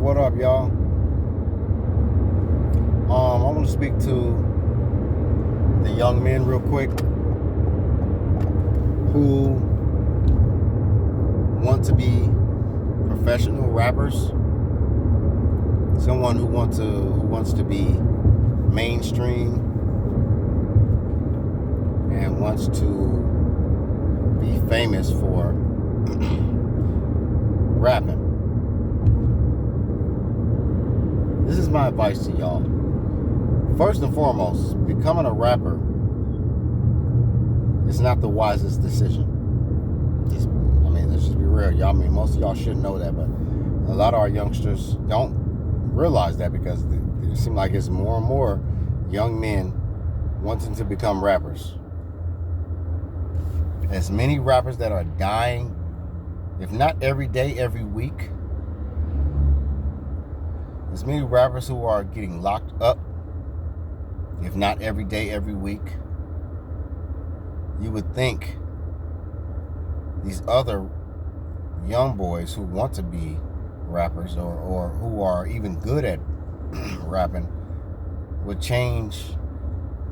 What up, y'all? I want to speak to the young men real quick who want to be professional rappers. Someone who wants to be mainstream and wants to be famous for rapping. This is my advice to y'all. First and foremost, becoming a rapper is not the wisest decision. Let's just be real, y'all. Most of y'all should know that, but a lot of our youngsters don't realize that because it seems like it's more and more young men wanting to become rappers. As many rappers that are dying, if not every day, every week. As many rappers who are getting locked up, if not every day, every week. You would think these other young boys who want to be rappers or who are even good at rapping would change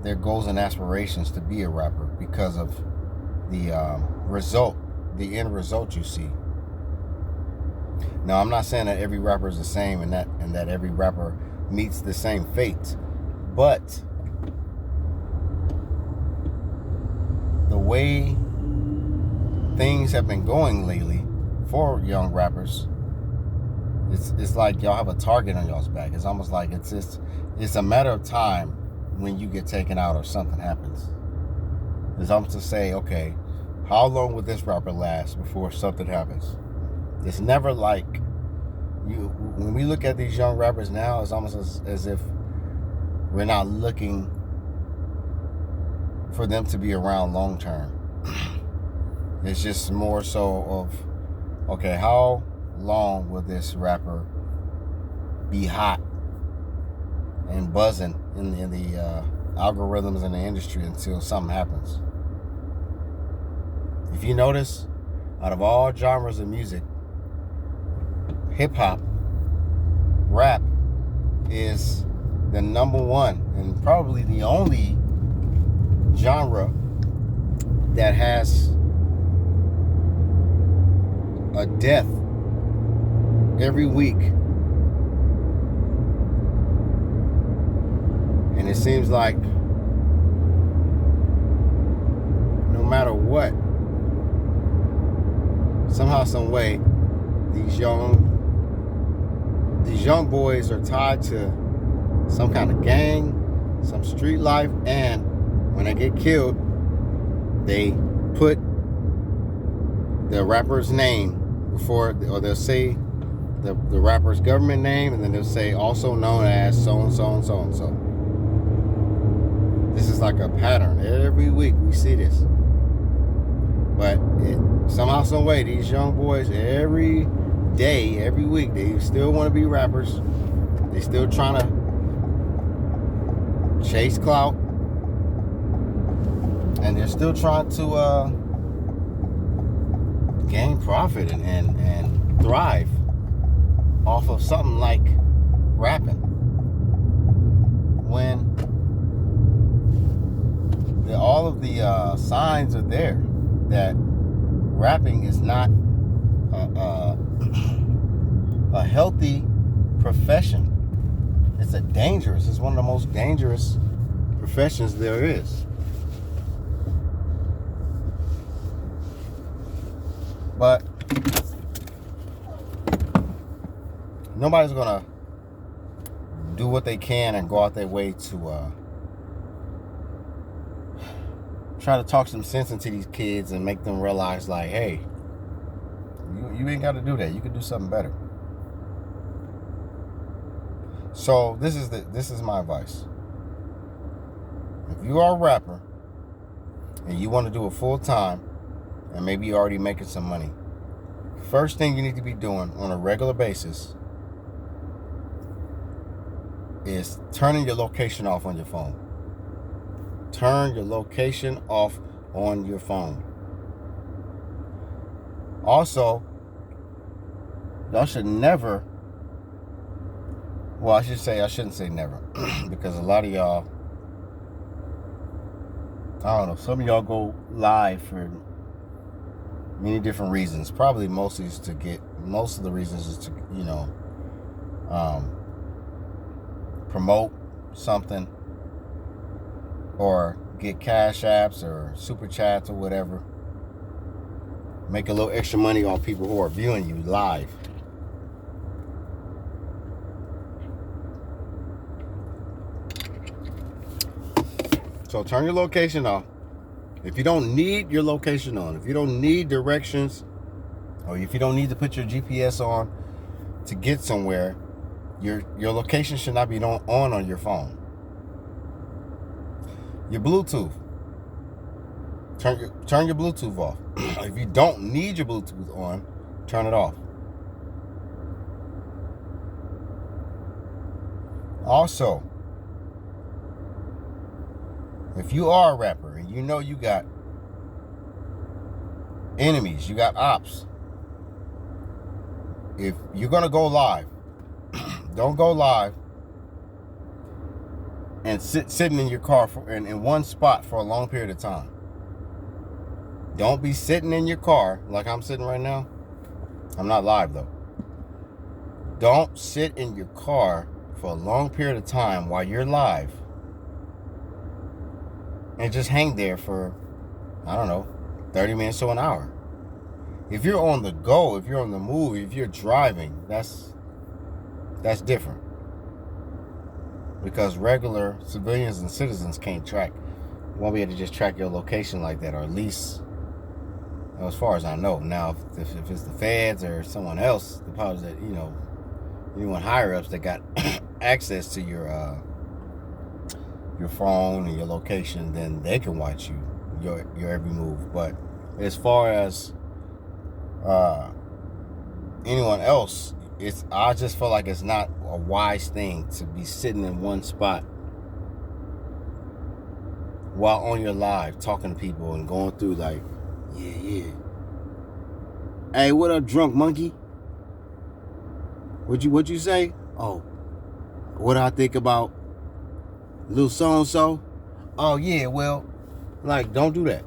their goals and aspirations to be a rapper because of the end result you see. Now, I'm not saying that every rapper is the same and that every rapper meets the same fate, but the way things have been going lately for young rappers, it's like y'all have a target on y'all's back. It's almost like it's a matter of time when you get taken out or something happens. It's almost to say, okay, how long will this rapper last before something happens? It's never like when we look at these young rappers now, it's almost as if we're not looking for them to be around long term. It's just more so of, okay, how long will this rapper be hot and buzzing in the algorithms in the industry until something happens? If you notice, out of all genres of music, hip-hop, rap is the number one and probably the only genre that has a death every week. And it seems like no matter what, somehow, some way, these young boys are tied to some kind of gang, some street life, and when they get killed, they put the rapper's name before, or they'll say the rapper's government name, and then they'll say also known as so and so and so and so. This is like a pattern. Every week we see this. But somehow, some way, these young boys, every day, every week, they still want to be rappers. They still trying to chase clout. And they're still trying to gain profit and thrive off of something like rapping. When all of the signs are there that rapping is not a healthy profession. It's one of the most dangerous professions there is. But nobody's gonna do what they can and go out their way to try to talk some sense into these kids and make them realize, like, hey, you ain't got to do that. You can do something better. So this is my advice. If you are a rapper and you want to do it full time, and maybe you're already making some money, first thing you need to be doing on a regular basis is turning your location off on your phone. Turn your location off on your phone. Also, y'all should never Well, I shouldn't say never. Because a lot of y'all, I don't know, some of y'all go live for many different reasons. Probably most of the reasons is to, promote something or get cash apps or super chats or whatever. Make a little extra money off people who are viewing you live. So turn your location off. If you don't need your location on, if you don't need directions, or if you don't need to put your GPS on to get somewhere, your location should not be on your phone. Your Bluetooth. Turn your Bluetooth off. If you don't need your Bluetooth on, turn it off. Also, if you are a rapper and you know you got enemies, you got ops, if you're going to go live, don't go live and sitting in your car in one spot for a long period of time. Don't be sitting in your car like I'm sitting right now. I'm not live though. Don't sit in your car for a long period of time while you're live and just hang there for, I don't know, 30 minutes to an hour. If you're on the go, if you're on the move, if you're driving, that's different. Because regular civilians and citizens won't be able to just track your location like that, or at least as far as I know. Now, if it's the feds or someone else, the powers that, anyone higher ups that got access to your phone and your location, then they can watch your every move. But as far as anyone else, I just feel like it's not a wise thing to be sitting in one spot while on your live talking to people and going through like, yeah. Hey, what up, drunk monkey? What you say? Oh, what I think about little so-and-so? Oh, yeah, well, like, don't do that.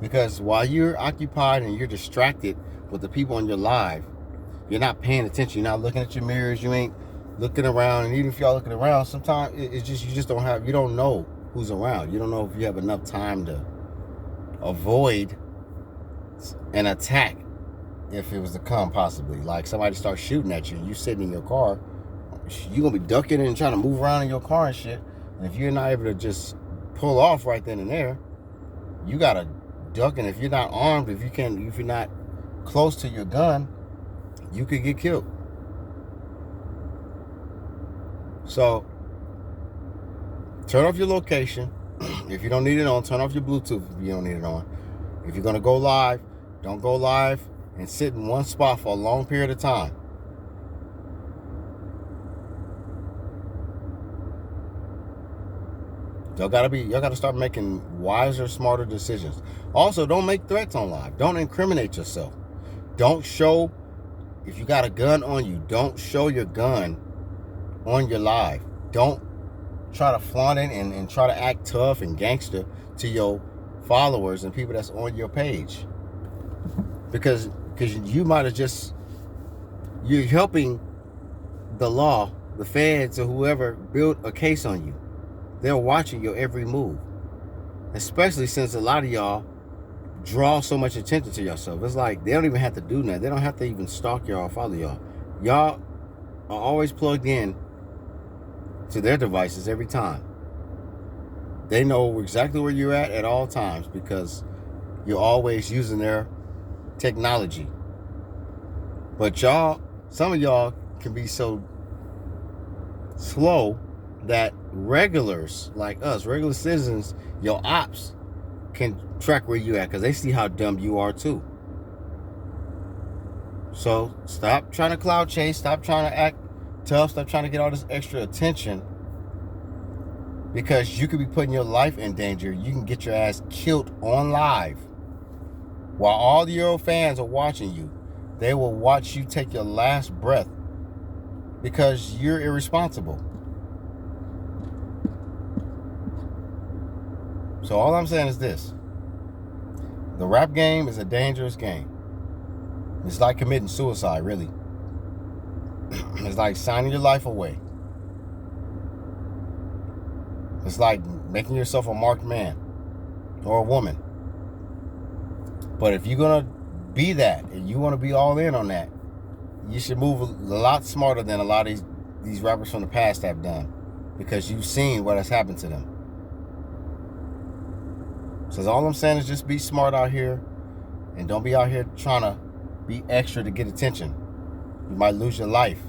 Because while you're occupied and you're distracted with the people on your live, you're not paying attention. You're not looking at your mirrors. You ain't looking around. And even if y'all looking around, sometimes you don't know who's around. You don't know if you have enough time to avoid an attack if it was to come, possibly. Like somebody starts shooting at you and you sitting in your car, you're going to be ducking and trying to move around in your car and shit. And if you're not able to just pull off right then and there, you got to duck. And if you're not armed, if you're not close to your gun, you could get killed. So, turn off your location. If you don't need it on, turn off your Bluetooth if you don't need it on. If you're going to go live, don't go live and sit in one spot for a long period of time. Y'all gotta start making wiser, smarter decisions. Also, don't make threats on live. Don't incriminate yourself. Don't show, if you got a gun on you, don't show your gun on your live. Don't try to flaunt it and try to act tough and gangster to your followers and people that's on your page. Because you might have you're helping the law, the feds, or whoever build a case on you. They're watching your every move. Especially since a lot of y'all draw so much attention to yourself. It's like they don't even have to do that. They don't have to even stalk y'all or follow y'all. Y'all are always plugged in to their devices every time. They know exactly where you're at all times because you're always using their technology. But some of y'all can be so slow that regulars like us, regular citizens, your ops, can track where you at because they see how dumb you are too. So stop trying to cloud chase, stop trying to act tough, stop trying to get all this extra attention, because you could be putting your life in danger. You can get your ass killed on live while all your fans are watching you. They will watch you take your last breath because you're irresponsible. So all I'm saying is this. The rap game is a dangerous game. It's like committing suicide, really. It's like signing your life away. It's like making yourself a marked man or a woman. But if you're going to be that and you want to be all in on that, you should move a lot smarter than a lot of these rappers from the past have done, because you've seen what has happened to them. So all I'm saying is just be smart out here and don't be out here trying to be extra to get attention. You might lose your life.